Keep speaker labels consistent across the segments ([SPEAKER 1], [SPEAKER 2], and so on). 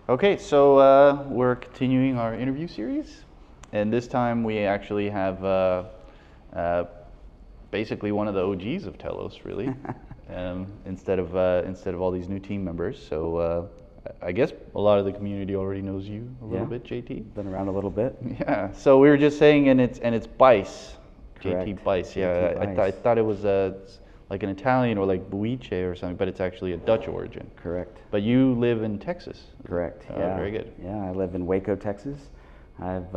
[SPEAKER 1] Okay, so we're continuing our interview series, and this time we actually have basically one of the OGs of Telos, really, instead of all these new team members. So I guess a lot of the community already knows you a little bit, JT.
[SPEAKER 2] Been around a little bit.
[SPEAKER 1] Yeah. So we were just saying, and it's Buice,
[SPEAKER 2] Correct.
[SPEAKER 1] JT Buice. Yeah,
[SPEAKER 2] JT
[SPEAKER 1] I thought it was like an Italian or like Buice or something, but it's actually a Dutch origin.
[SPEAKER 2] Correct.
[SPEAKER 1] But you live in Texas.
[SPEAKER 2] Correct.
[SPEAKER 1] Yeah. Very good.
[SPEAKER 2] Yeah, I live in Waco, Texas. I've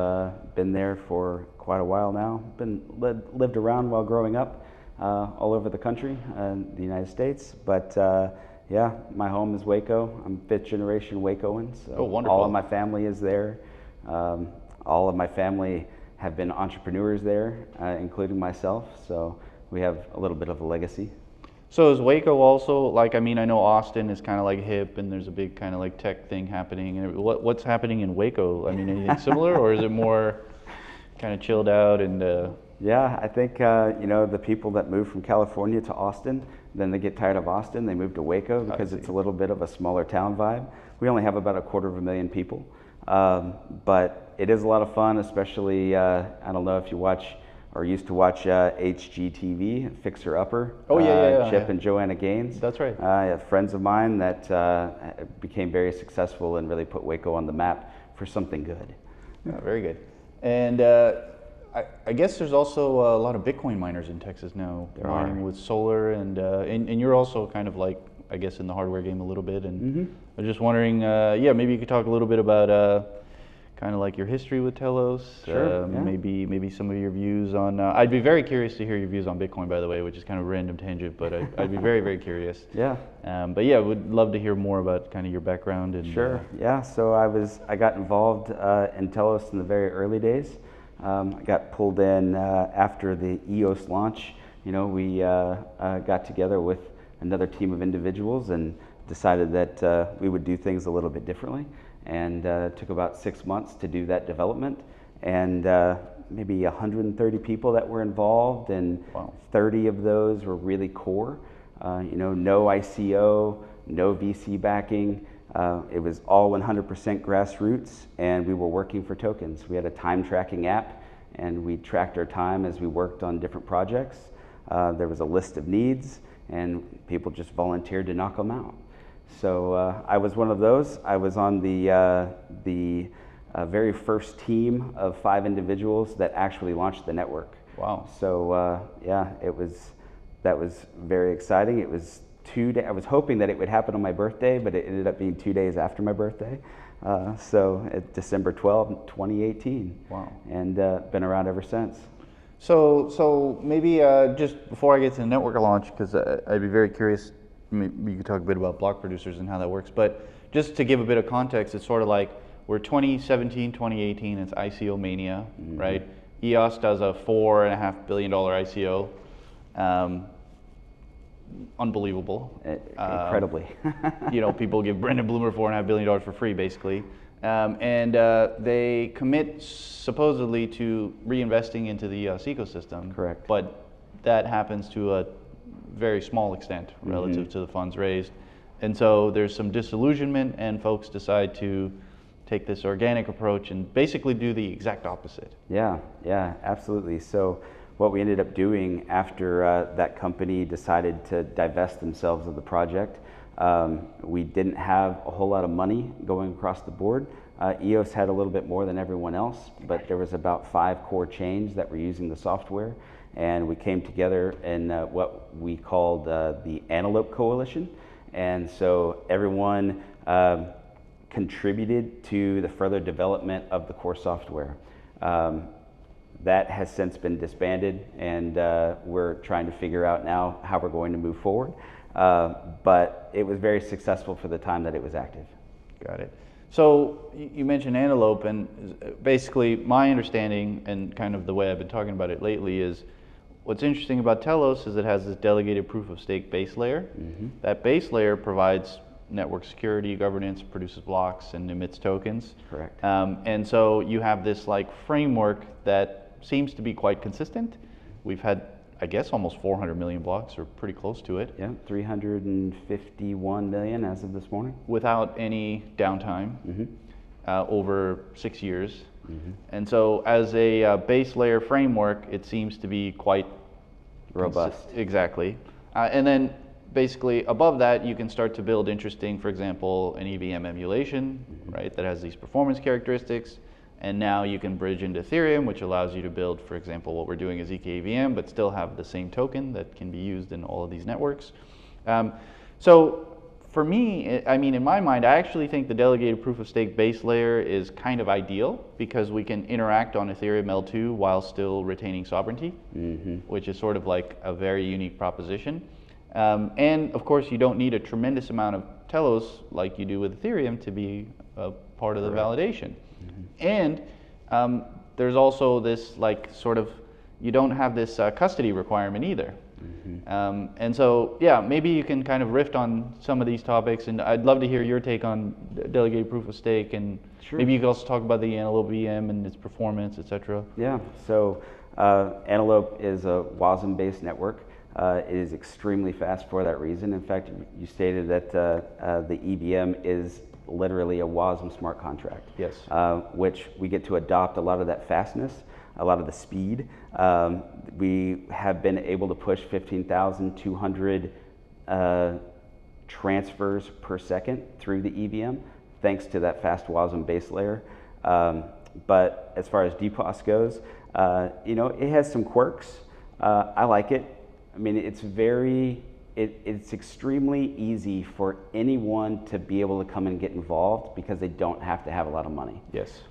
[SPEAKER 2] been there for quite a while now. Lived around while growing up, all over the country, the United States. But yeah, my home is Waco. I'm fifth generation Wacoan. So
[SPEAKER 1] oh, wonderful.
[SPEAKER 2] All of my family is there. All of my family have been entrepreneurs there, including myself. So we have a little bit of a legacy.
[SPEAKER 1] So is Waco also, like, I mean, I know Austin is kind of like hip and there's a big kind of like tech thing happening. And what's happening in Waco? I mean, anything similar, or is it more kind of chilled out and...
[SPEAKER 2] Yeah, I think, the people that move from California to Austin, then they get tired of Austin, they move to Waco because it's a little bit of a smaller town vibe. We only have about 250,000 people, but it is a lot of fun, especially, I don't know if you watch or used to watch HGTV, Fixer Upper.
[SPEAKER 1] Oh, yeah.
[SPEAKER 2] Chip and Joanna Gaines.
[SPEAKER 1] That's right.
[SPEAKER 2] I have friends of mine that became very successful and really put Waco on the map for something good.
[SPEAKER 1] Yeah, very good. And I guess there's also a lot of Bitcoin miners in Texas now.
[SPEAKER 2] There
[SPEAKER 1] mining
[SPEAKER 2] are.
[SPEAKER 1] with solar, and you're also kind of like, I guess, in the hardware game a little bit. And I was just wondering, maybe you could talk a little bit about kind of like your history with Telos.
[SPEAKER 2] Sure.
[SPEAKER 1] Maybe some of your views on. I'd be very curious to hear your views on Bitcoin, by the way, which is kind of a random tangent, but I'd be very, very curious.
[SPEAKER 2] Yeah.
[SPEAKER 1] But yeah, would love to hear more about kind of your background and.
[SPEAKER 2] Sure. Yeah. So I got involved in Telos in the very early days. I got pulled in after the EOS launch. We got together with another team of individuals and decided that we would do things a little bit differently. And took about 6 months to do that development, and maybe 130 people that were involved, and
[SPEAKER 1] Wow.
[SPEAKER 2] 30 of those were really core. No ICO, no VC backing. It was all 100% grassroots, and we were working for tokens. We had a time tracking app, and we tracked our time as we worked on different projects. There was a list of needs, and people just volunteered to knock them out. So I was one of those. I was on the very first team of 5 individuals that actually launched the network.
[SPEAKER 1] Wow.
[SPEAKER 2] So that was very exciting. It was 2 days. I was hoping that it would happen on my birthday, but it ended up being 2 days after my birthday. So it's December 12, 2018.
[SPEAKER 1] Wow.
[SPEAKER 2] And been around ever since.
[SPEAKER 1] So maybe just before I get to the network launch, because I'd be very curious. Maybe you could talk a bit about block producers and how that works, but just to give a bit of context, it's sort of like we're 2017, 2018, it's ICO mania, right? EOS does a $4.5 billion ICO. Unbelievable.
[SPEAKER 2] Incredibly.
[SPEAKER 1] People give Brendan Bloomer $4.5 billion for free, basically. And they commit supposedly to reinvesting into the EOS ecosystem.
[SPEAKER 2] Correct.
[SPEAKER 1] But that happens to a very small extent relative to the funds raised. And so there's some disillusionment, and folks decide to take this organic approach and basically do the exact opposite.
[SPEAKER 2] Yeah, absolutely. So what we ended up doing after that company decided to divest themselves of the project, we didn't have a whole lot of money going across the board. EOS had a little bit more than everyone else, but there was about 5 core chains that were using the software. And we came together in what we called the Antelope Coalition. And so everyone contributed to the further development of the core software. That has since been disbanded, and we're trying to figure out now how we're going to move forward. But it was very successful for the time that it was active.
[SPEAKER 1] Got it. So you mentioned Antelope, and basically my understanding and kind of the way I've been talking about it lately is what's interesting about Telos is it has this delegated proof of stake base layer. That base layer provides network security, governance, produces blocks, and emits tokens.
[SPEAKER 2] Correct.
[SPEAKER 1] And so you have this like framework that seems to be quite consistent. We've had I guess almost 400 million blocks, or pretty close to it.
[SPEAKER 2] Yeah, 351 million as of this morning.
[SPEAKER 1] Without any downtime, over 6 years. And so as a base layer framework, it seems to be quite
[SPEAKER 2] robust.
[SPEAKER 1] Exactly. And then basically above that, you can start to build interesting, for example, an EVM emulation, right, that has these performance characteristics. And now you can bridge into Ethereum, which allows you to build, for example, what we're doing is EKEVM, but still have the same token that can be used in all of these networks. So for me, I mean, in my mind, I actually think the delegated proof of stake base layer is kind of ideal because we can interact on Ethereum L2 while still retaining sovereignty, which is sort of like a very unique proposition. And of course, you don't need a tremendous amount of Telos like you do with Ethereum to be a part of the validation. And there's also this like sort of, you don't have this custody requirement either. And so, yeah, maybe you can kind of riff on some of these topics, and I'd love to hear your take on delegated proof of stake, and maybe you could also talk about the Antelope VM and its performance, etc.
[SPEAKER 2] Yeah, so Antelope is a WASM-based network. It is extremely fast for that reason. In fact, you stated that the EVM is literally a WASM smart contract.
[SPEAKER 1] Yes.
[SPEAKER 2] Which we get to adopt a lot of that fastness, a lot of the speed. We have been able to push 15,200 transfers per second through the EVM, thanks to that fast WASM base layer. But as far as DPOS goes, you know, it has some quirks. I like it. I mean, it's extremely easy for anyone to be able to come and get involved because they don't have to have a lot of money.
[SPEAKER 1] Yes.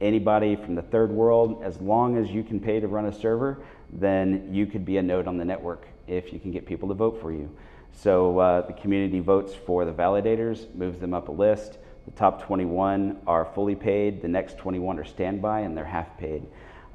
[SPEAKER 2] Anybody from the third world, as long as you can pay to run a server, then you could be a node on the network if you can get people to vote for you. So the community votes for the validators, moves them up a list. The top 21 are fully paid, the next 21 are standby, and they're half paid.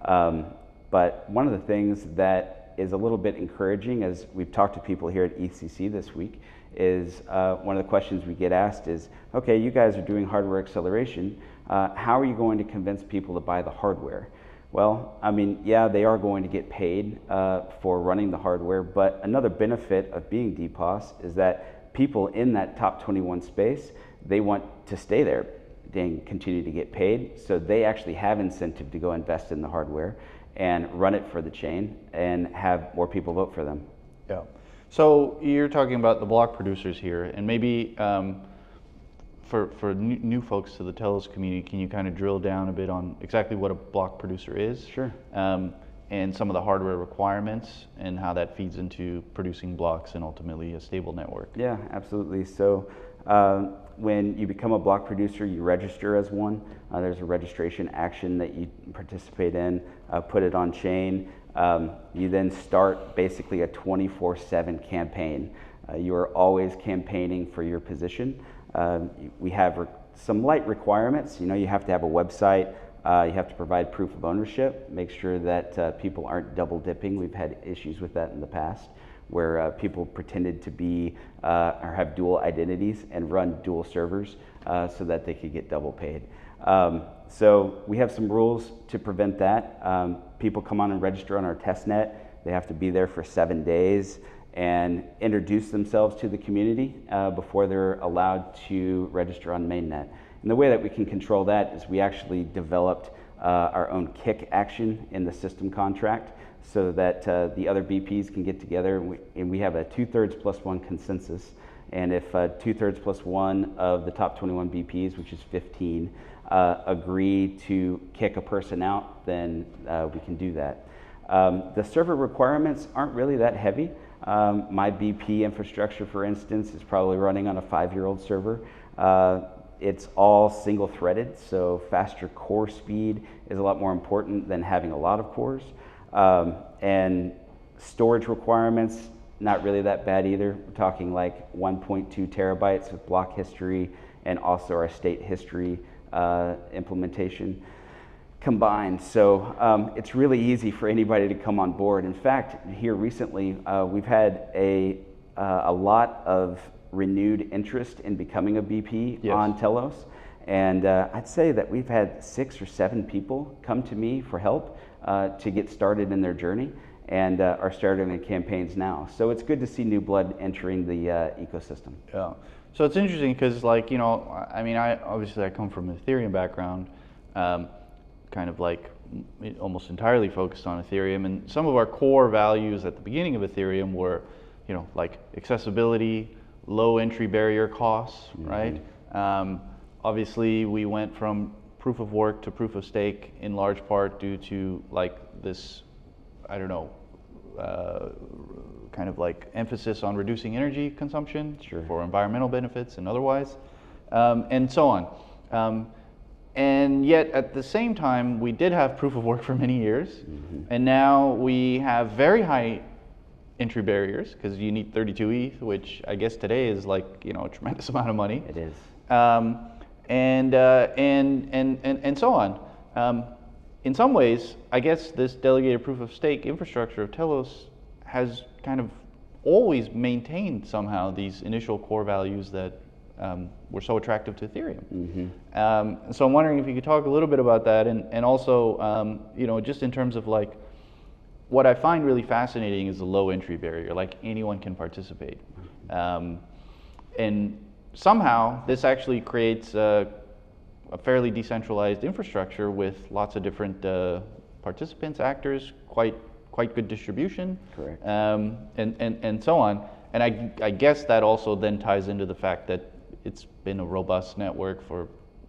[SPEAKER 2] But one of the things that is a little bit encouraging, as we've talked to people here at ECC this week, is one of the questions we get asked is, okay, you guys are doing hardware acceleration. How are you going to convince people to buy the hardware? Well, I mean, yeah, they are going to get paid for running the hardware, but another benefit of being DPOS is that people in that top 21 space, they want to stay there and continue to get paid, so they actually have incentive to go invest in the hardware and run it for the chain and have more people vote for them.
[SPEAKER 1] Yeah. So you're talking about the block producers here, and maybe for new folks to the Telos community, can you kind of drill down a bit on exactly what a block producer is?
[SPEAKER 2] Sure.
[SPEAKER 1] And some of the hardware requirements and how that feeds into producing blocks and ultimately a stable network.
[SPEAKER 2] Yeah, absolutely. So when you become a block producer, you register as one. There's a registration action that you participate in, put it on chain. You then start basically a 24/7 campaign. You are always campaigning for your position. We have some light requirements. You know, you have to have a website. You have to provide proof of ownership. Make sure that people aren't double dipping. We've had issues with that in the past, where people pretended to be or have dual identities and run dual servers so that they could get double paid. So we have some rules to prevent that. People come on and register on our testnet. They have to be there for 7 days and introduce themselves to the community before they're allowed to register on mainnet. And the way that we can control that is we actually developed our own kick action in the system contract so that the other BPs can get together, and we have a 2/3 + 1 consensus. And if 2/3 + 1 of the top 21 BPs, which is 15, agree to kick a person out, then we can do that. The server requirements aren't really that heavy. My BP infrastructure, for instance, is probably running on a 5-year-old server. It's all single threaded, so faster core speed is a lot more important than having a lot of cores. And storage requirements, not really that bad either. We're talking like 1.2 terabytes with block history and also our state history implementation combined. So it's really easy for anybody to come on board. In fact, here recently, we've had a lot of renewed interest in becoming a BP on Telos. And I'd say that we've had 6 or 7 people come to me for help to get started in their journey. and are starting the campaigns now. So it's good to see new blood entering the ecosystem.
[SPEAKER 1] Yeah. So it's interesting because, like, you know, I mean, I come from an Ethereum background, kind of like almost entirely focused on Ethereum, and some of our core values at the beginning of Ethereum were, you know, like accessibility, low entry barrier costs, right? Obviously, we went from proof of work to proof of stake in large part due to like this, I don't know, kind of like emphasis on reducing energy consumption for environmental benefits and otherwise, and so on. And yet at the same time, we did have proof of work for many years, and now we have very high entry barriers because you need 32 ETH, which I guess today is like, you know, a tremendous amount of money.
[SPEAKER 2] It is.
[SPEAKER 1] And so on. In some ways, I guess this delegated proof of stake infrastructure of Telos has kind of always maintained somehow these initial core values that were so attractive to Ethereum. So I'm wondering if you could talk a little bit about that, and also, you know, just in terms of like, what I find really fascinating is the low entry barrier, like anyone can participate. And somehow this actually creates a fairly decentralized infrastructure with lots of different participants, actors, quite good distribution, and so on. And I guess that also then ties into the fact that it's been a robust network for,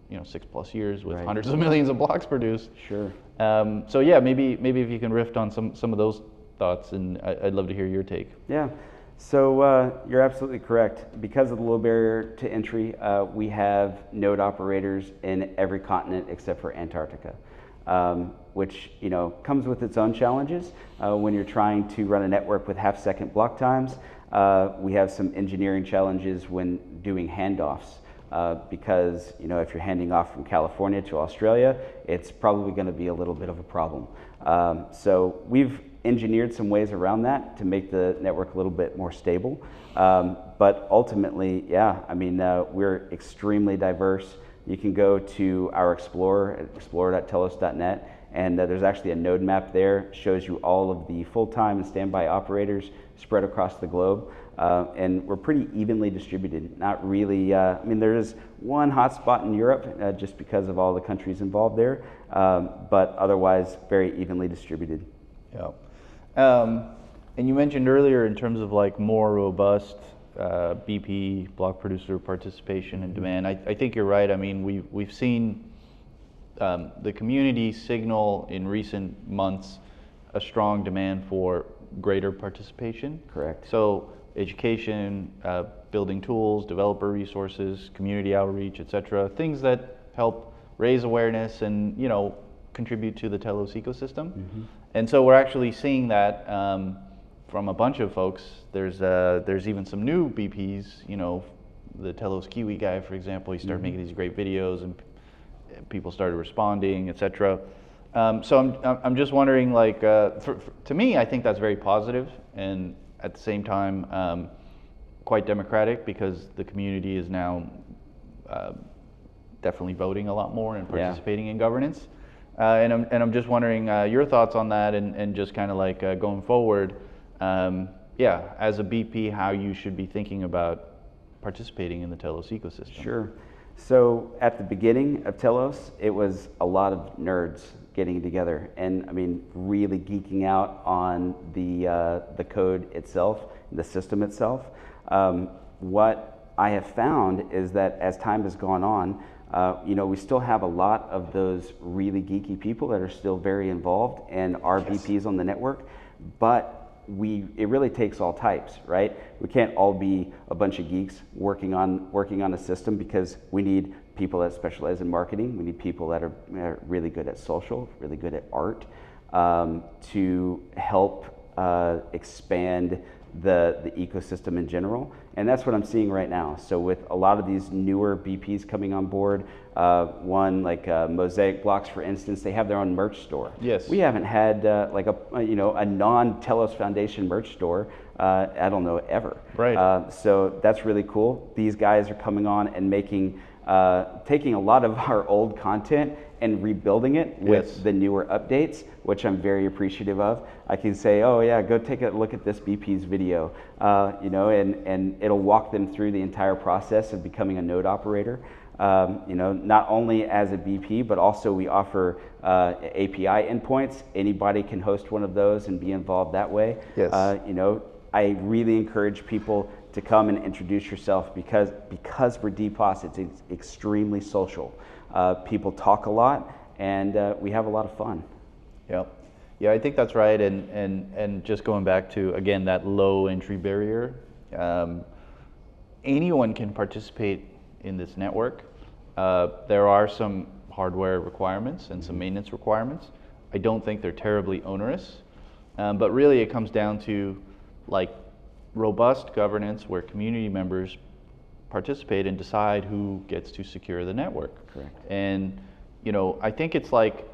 [SPEAKER 1] you know, 6+ years with hundreds of millions of blocks produced. So yeah, maybe if you can riff on some of those thoughts, and I'd love to hear your take.
[SPEAKER 2] Yeah. So you're absolutely correct. Because of the low barrier to entry, we have node operators in every continent except for Antarctica, which, you know, comes with its own challenges. When you're trying to run a network with half-second block times, we have some engineering challenges when doing handoffs. Because, you know, if you're handing off from California to Australia, it's probably going to be a little bit of a problem. So we've engineered some ways around that to make the network a little bit more stable. But ultimately, yeah, I mean, we're extremely diverse. You can go to our Explorer at explorer.telos.net, and there's actually a node map there. Shows you all of the full-time and standby operators spread across the globe. And we're pretty evenly distributed. Not really, I mean, there is one hotspot in Europe just because of all the countries involved there, but otherwise very evenly distributed.
[SPEAKER 1] Yeah. And you mentioned earlier in terms of like more robust BP, block producer participation and demand. I think you're right. I mean, we've seen the community signal in recent months a strong demand for greater participation.
[SPEAKER 2] Correct.
[SPEAKER 1] So education, building tools, developer resources, community outreach, etc. Things that help raise awareness and, you know, contribute to the Telos ecosystem. And so we're actually seeing that from a bunch of folks. There's even some new BPs, you know, the Telos Kiwi guy, for example, he started making these great videos and people started responding, etc. So I'm just wondering, like, to me, I think that's very positive, and at the same time, quite democratic, because the community is now definitely voting a lot more and participating in governance. And I'm just wondering your thoughts on that, and just kind of like going forward, yeah, as a BP, how you should be thinking about participating in the Telos ecosystem.
[SPEAKER 2] Sure. So at the beginning of Telos, it was a lot of nerds getting together, and I mean, really geeking out on the code itself, the system itself. What I have found is that as time has gone on, you know, we still have a lot of those really geeky people that are still very involved and are BPs on the network, but it really takes all types, right? We can't all be a bunch of geeks working on a system, because we need people that specialize in marketing. We need people that are really good at social, really good at art, to help expand the ecosystem in general. And that's what I'm seeing right now. So with a lot of these newer BPs coming on board, one like Mosaic Blocks, for instance, they have their own merch store.
[SPEAKER 1] Yes.
[SPEAKER 2] We haven't had like a non-Telos Foundation merch store, I don't know, ever.
[SPEAKER 1] Right.
[SPEAKER 2] So that's really cool. These guys are coming on and making taking a lot of our old content and rebuilding it with
[SPEAKER 1] Yes.
[SPEAKER 2] the newer updates, which I'm very appreciative of. I can say, oh yeah, go take a look at this BP's video, you know, and it'll walk them through the entire process of becoming a node operator. You know, not only as a BP, but also we offer API endpoints. Anybody can host one of those and be involved that way.
[SPEAKER 1] Yes.
[SPEAKER 2] You know, I really encourage people to come and introduce yourself because we're DPOS, it's extremely social. People talk a lot, and we have a lot of fun.
[SPEAKER 1] Yep. Yeah, I think that's right. And just going back to, again, that low entry barrier, anyone can participate in this network. There are some hardware requirements and some maintenance requirements. I don't think they're terribly onerous, but really it comes down to like robust governance where community members participate and decide who gets to secure the network.
[SPEAKER 2] Correct.
[SPEAKER 1] And you know, I think it's like,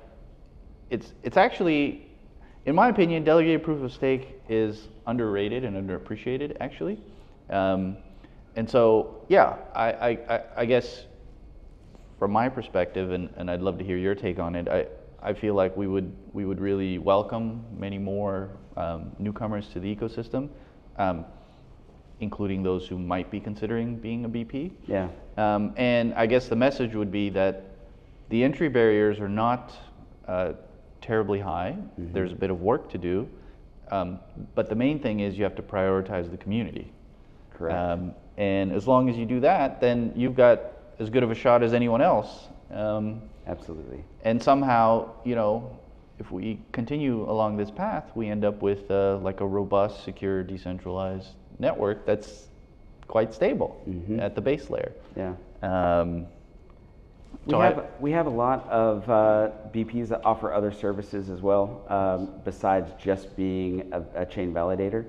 [SPEAKER 1] it's actually, in my opinion, delegated proof of stake is underrated and underappreciated actually. And so, yeah, I guess from my perspective, and I'd love to hear your take on it, I feel like we would really welcome many more newcomers to the ecosystem, including those who might be considering being a BP.
[SPEAKER 2] Yeah.
[SPEAKER 1] And I guess the message would be that the entry barriers are not terribly high.
[SPEAKER 2] Mm-hmm.
[SPEAKER 1] There's a bit of work to do, but the main thing is you have to prioritize the community.
[SPEAKER 2] Correct.
[SPEAKER 1] And as long as you do that, then you've got as good of a shot as anyone else.
[SPEAKER 2] Absolutely.
[SPEAKER 1] And somehow, you know, if we continue along this path, we end up with like a robust, secure, decentralized network that's quite stable at the base layer.
[SPEAKER 2] Yeah.
[SPEAKER 1] So
[SPEAKER 2] we have a lot of BPs that offer other services as well, besides just being a chain validator.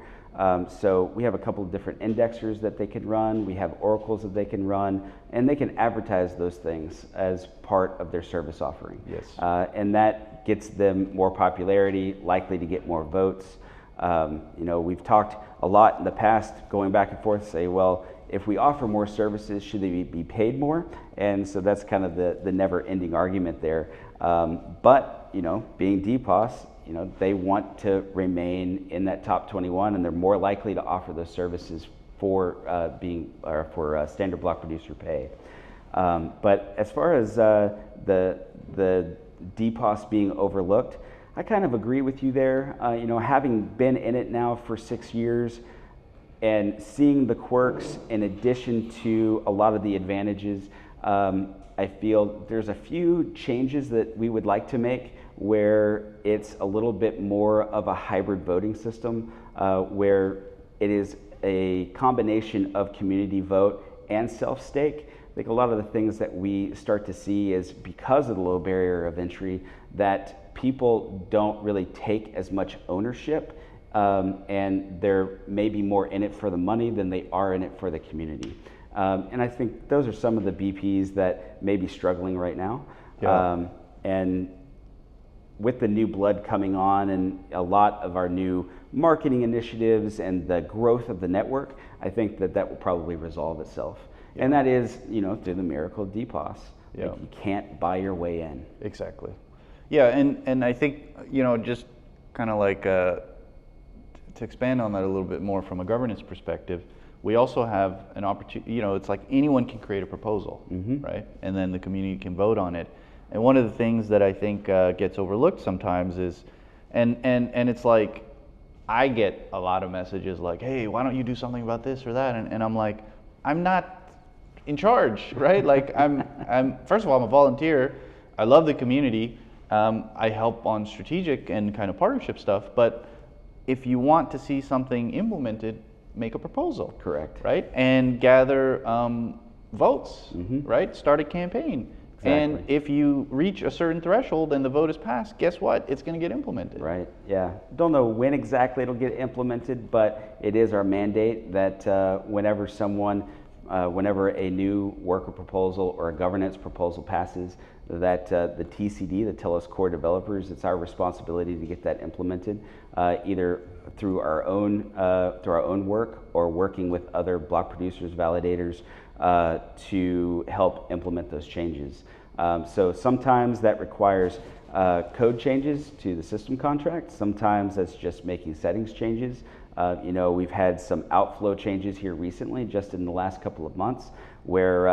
[SPEAKER 2] So we have a couple of different indexers that they can run. We have oracles that they can run, and they can advertise those things as part of their service offering.
[SPEAKER 1] Yes.
[SPEAKER 2] And that gets them more popularity, likely to get more votes. You know, we've talked a lot in the past, going back and forth, say, well, if we offer more services, should they be paid more? And so that's kind of the never-ending argument there. But, you know, being DPOS, you know, they want to remain in that top 21, and they're more likely to offer those services for standard block producer pay. But as far as the DPOS being overlooked, I kind of agree with you there. You know, having been in it now for 6 years and seeing the quirks in addition to a lot of the advantages, I feel there's a few changes that we would like to make where it's a little bit more of a hybrid voting system, where it is a combination of community vote and self-stake. I think a lot of the things that we start to see is because of the low barrier of entry that people don't really take as much ownership, and they're maybe more in it for the money than they are in it for the community. And I think those are some of the BPs that may be struggling right now.
[SPEAKER 1] Yeah.
[SPEAKER 2] And with the new blood coming on and a lot of our new marketing initiatives and the growth of the network, I think that will probably resolve itself. Yeah. And that is, you know, through the miracle of DPOS.
[SPEAKER 1] Yeah.
[SPEAKER 2] Like, you can't buy your way in.
[SPEAKER 1] Exactly. Yeah, and I think, you know, just kind of like to expand on that a little bit more from a governance perspective, we also have an opportunity, you know, it's like anyone can create a proposal, right? And then the community can vote on it. And one of the things that I think gets overlooked sometimes is, and it's like, I get a lot of messages like, hey, why don't you do something about this or that? And I'm like, I'm not in charge, right? Like I'm first of all, I'm a volunteer. I love the community. I help on strategic and kind of partnership stuff, but if you want to see something implemented, make a proposal.
[SPEAKER 2] Correct.
[SPEAKER 1] Right? And gather votes, right? Start a campaign.
[SPEAKER 2] Exactly.
[SPEAKER 1] And if you reach a certain threshold and the vote is passed, guess what? It's going to get implemented.
[SPEAKER 2] Right, yeah. Don't know when exactly it'll get implemented, but it is our mandate that whenever a new worker proposal or a governance proposal passes, that the TCD, the Telos core developers, it's our responsibility to get that implemented, either through our own work or working with other block producers, validators, to help implement those changes. So sometimes that requires code changes to the system contract. Sometimes that's just making settings changes. You know, we've had some outflow changes here recently, just in the last couple of months, where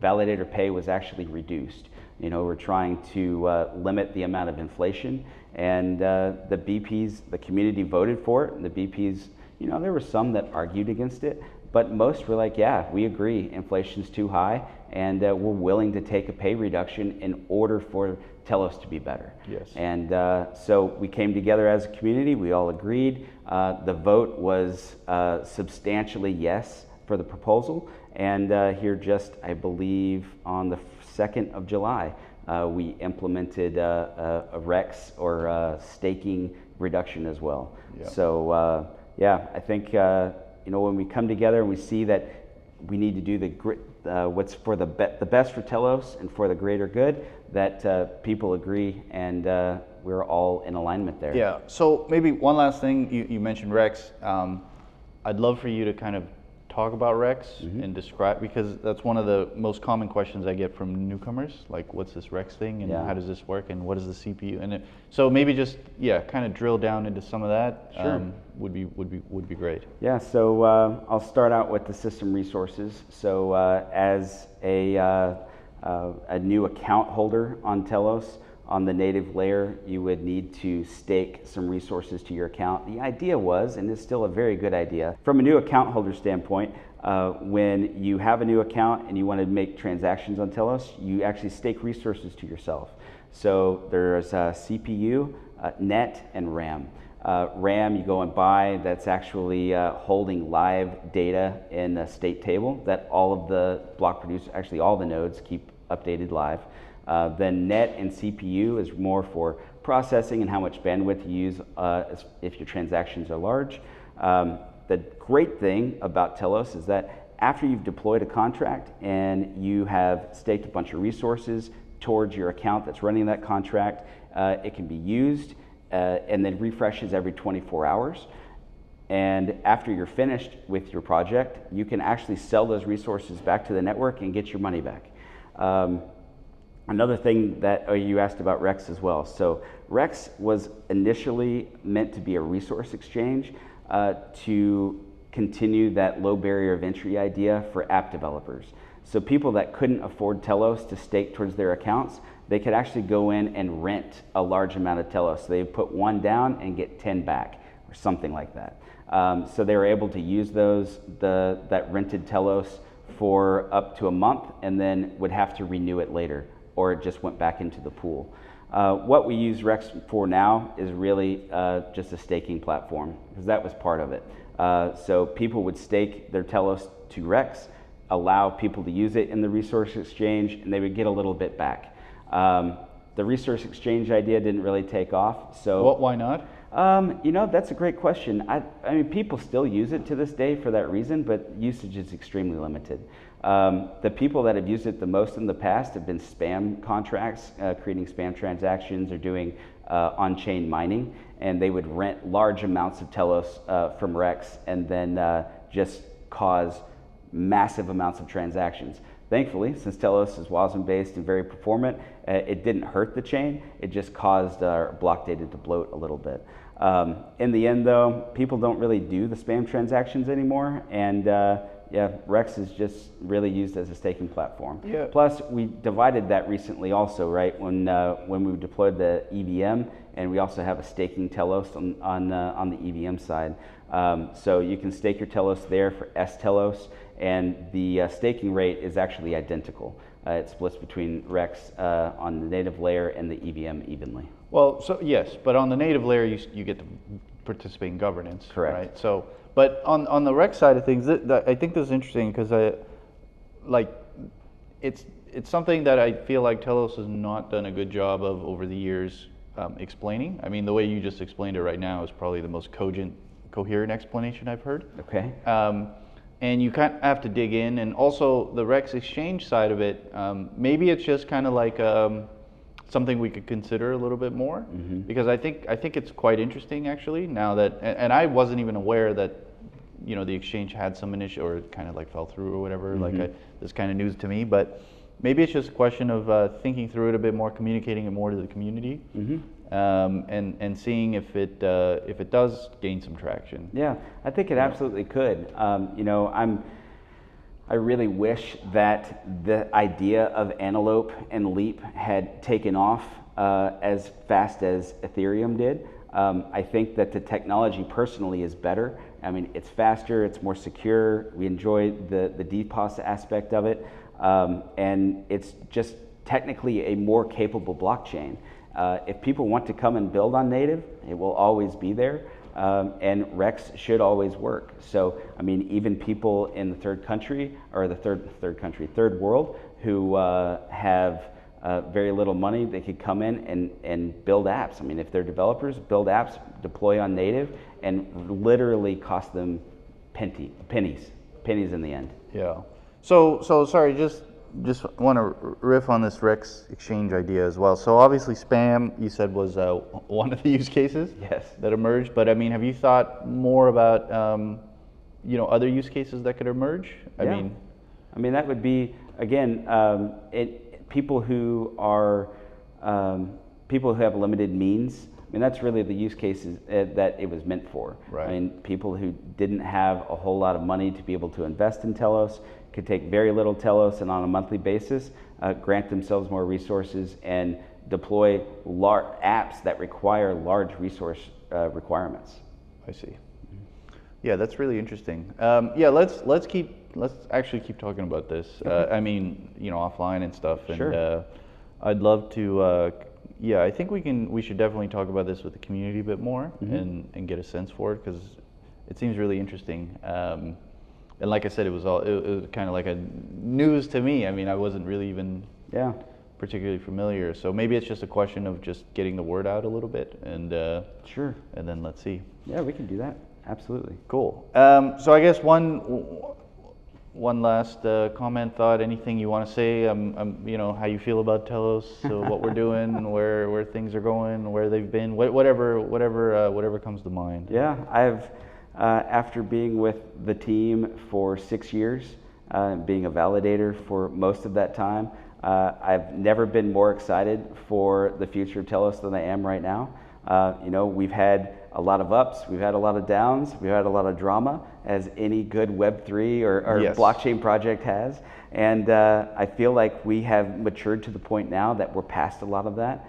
[SPEAKER 2] validator pay was actually reduced. You know, we're trying to limit the amount of inflation, and the BPs, the community voted for it, and the BPs, you know, there were some that argued against it, but most were like, yeah, we agree, inflation's too high, and we're willing to take a pay reduction in order for Telos to be better.
[SPEAKER 1] Yes.
[SPEAKER 2] And so we came together as a community, we all agreed. The vote was substantially yes for the proposal, and here just, I believe, on the 2nd of July, we implemented a REX or staking reduction as well. Yeah. So yeah, I think you know, when we come together and we see that we need to do what's for the best for Telos and for the greater good, that people agree, and we're all in alignment there.
[SPEAKER 1] Yeah. So maybe one last thing, you mentioned Rex. I'd love for you to kind of talk about Rex and describe, because that's one of the most common questions I get from newcomers, like what's this Rex thing, and how does this work, and what is the CPU, and so maybe just kind of drill down into some of that.
[SPEAKER 2] Sure.
[SPEAKER 1] Would be great.
[SPEAKER 2] Yeah. So I'll start out with the system resources. So as a new account holder on Telos, on the native layer, you would need to stake some resources to your account. The idea was, and it's still a very good idea, from a new account holder standpoint, when you have a new account and you want to make transactions on Telos, you actually stake resources to yourself. So there's CPU, net, and RAM. RAM you go and buy, that's actually holding live data in a state table that all of the block producers, actually all the nodes, keep updated live. Then net and CPU is more for processing and how much bandwidth you use if your transactions are large. The great thing about Telos is that after you've deployed a contract and you have staked a bunch of resources towards your account that's running that contract, it can be used and then refreshes every 24 hours. And after you're finished with your project, you can actually sell those resources back to the network and get your money back. Another thing that you asked about Rex as well. So Rex was initially meant to be a resource exchange to continue that low barrier of entry idea for app developers. So people that couldn't afford Telos to stake towards their accounts, they could actually go in and rent a large amount of Telos. So they put 1 down and get 10 back, or something like that. So they were able to use that rented Telos for up to a month, and then would have to renew it later, or it just went back into the pool. What we use Rex for now is really just a staking platform, because that was part of it. So people would stake their Telos to Rex, allow people to use it in the resource exchange, and they would get a little bit back. The resource exchange idea didn't really take off. So
[SPEAKER 1] why not?
[SPEAKER 2] You know, that's a great question. I mean, people still use it to this day for that reason, but usage is extremely limited. The people that have used it the most in the past have been spam contracts, creating spam transactions, or doing on-chain mining, and they would rent large amounts of Telos from Rex and then just cause massive amounts of transactions. Thankfully, since Telos is WASM-based and very performant, it didn't hurt the chain. It just caused our block data to bloat a little bit. In the end, though, people don't really do the spam transactions anymore, and yeah, Rex is just really used as a staking platform.
[SPEAKER 1] Yeah.
[SPEAKER 2] Plus, we divided that recently also, right? When we deployed the EVM, and we also have a staking Telos on the EVM side. So you can stake your Telos there for S-Telos, and the staking rate is actually identical. It splits between Rex on the native layer and the EVM evenly.
[SPEAKER 1] Well, so yes, but on the native layer, you get to participate in governance.
[SPEAKER 2] Correct.
[SPEAKER 1] Right? So, but on the Rex side of things, I think this is interesting, because it's something that I feel like Telos has not done a good job of over the years explaining. I mean, the way you just explained it right now is probably the most coherent explanation I've heard.
[SPEAKER 2] Okay.
[SPEAKER 1] And you kind of have to dig in, and also the Rex exchange side of it, maybe it's just kind of like something we could consider a little bit more, because I think it's quite interesting actually. Now that, and I wasn't even aware that you know, the exchange had some initial, or it kind of like fell through or whatever. Like this kind of news to me, but maybe it's just a question of thinking through it a bit more, communicating it more to the community, and seeing if it does gain some traction.
[SPEAKER 2] Yeah, I think it absolutely could. You know, I really wish that the idea of Antelope and Leap had taken off as fast as Ethereum did. I think that the technology personally is better. I mean, it's faster, it's more secure. We enjoy the DPOS aspect of it, and it's just technically a more capable blockchain. If people want to come and build on native, it will always be there. And Rex should always work. So, I mean, even people in the third world who have very little money, they could come in and build apps. I mean, if they're developers, build apps, deploy on native, and literally cost them pennies in the end.
[SPEAKER 1] Yeah. So sorry, just want to riff on this Rex exchange idea as well. So obviously spam, you said, was one of the use cases that emerged. But I mean, have you thought more about you know, other use cases that could emerge? I mean,
[SPEAKER 2] that would be, again, people who have limited means. I mean, that's really the use cases that it was meant for.
[SPEAKER 1] Right.
[SPEAKER 2] I mean, people who didn't have a whole lot of money to be able to invest in Telos could take very little Telos and on a monthly basis grant themselves more resources and deploy apps that require large resource requirements.
[SPEAKER 1] I see. Yeah, that's really interesting. Yeah, let's actually keep talking about this. I mean, you know, offline and stuff. And
[SPEAKER 2] sure.
[SPEAKER 1] I'd love to. Yeah, I think we should definitely talk about this with the community a bit more and get a sense for it, because it seems really interesting. And like I said, it was kind of like a news to me. I mean, I wasn't really even particularly familiar. So maybe it's just a question of just getting the word out a little bit, and
[SPEAKER 2] sure.
[SPEAKER 1] And then let's see.
[SPEAKER 2] Yeah, we can do that. Absolutely.
[SPEAKER 1] Cool. So I guess one last comment, thought, anything you want to say? You know, how you feel about Telos, what we're doing, and where things are going, where they've been, whatever comes to mind.
[SPEAKER 2] Yeah, I've after being with the team for 6 years, being a validator for most of that time, I've never been more excited for the future of Telos than I am right now. You know, we've had a lot of ups, we've had a lot of downs, we've had a lot of drama, as any good Web3 or blockchain project has. And I feel like we have matured to the point now that we're past a lot of that.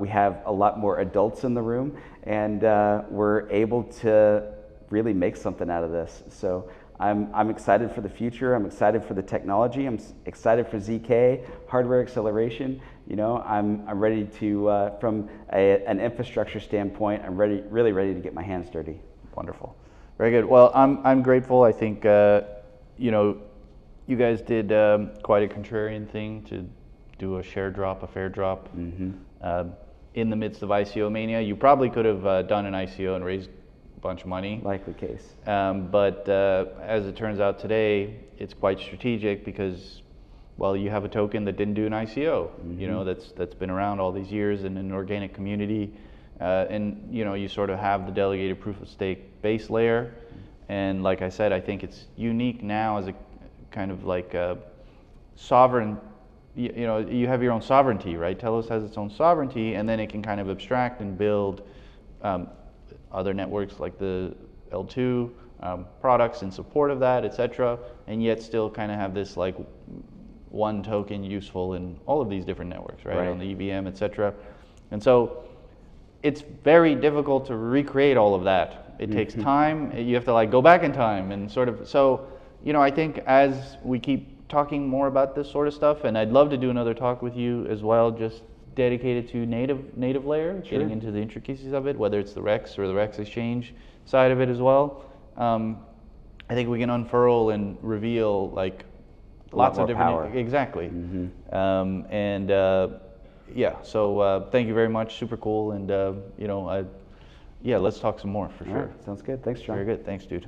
[SPEAKER 2] We have a lot more adults in the room, and we're able to really make something out of this. So I'm excited for the future. I'm excited for the technology. I'm excited for ZK, hardware acceleration. You know, I'm ready to, from an infrastructure standpoint, I'm really ready to get my hands dirty.
[SPEAKER 1] Wonderful. Very good. Well, I'm grateful. I think, you know, you guys did quite a contrarian thing to do a fair drop. In the midst of ICO mania. You probably could have done an ICO and raised a bunch of money.
[SPEAKER 2] Likely case.
[SPEAKER 1] But as it turns out today, it's quite strategic because, well, you have a token that didn't do an ICO, you know, that's been around all these years in an organic community. And, you know, you sort of have the delegated proof of stake base layer. And like I said, I think it's unique now as a kind of like a sovereign, you know, you have your own sovereignty, right? Telos has its own sovereignty, and then it can kind of abstract and build other networks like the L2 products in support of that, etc. And yet still kind of have this like one token useful in all of these different networks, right? On the EVM, etc. And so it's very difficult to recreate all of that. It takes time. You have to like go back in time and sort of, so, you know, I think as we keep talking more about this sort of stuff, and I'd love to do another talk with you as well, just dedicated to native layer, getting into the intricacies of it, whether it's the Rex or the Rex exchange side of it as well. I think we can unfurl and reveal like lots of different
[SPEAKER 2] power.
[SPEAKER 1] Exactly. Yeah, so thank you very much, super cool, and you know, yeah, let's talk some more for sure.
[SPEAKER 2] Sounds good. Thanks, John.
[SPEAKER 1] Very good. Thanks, dude.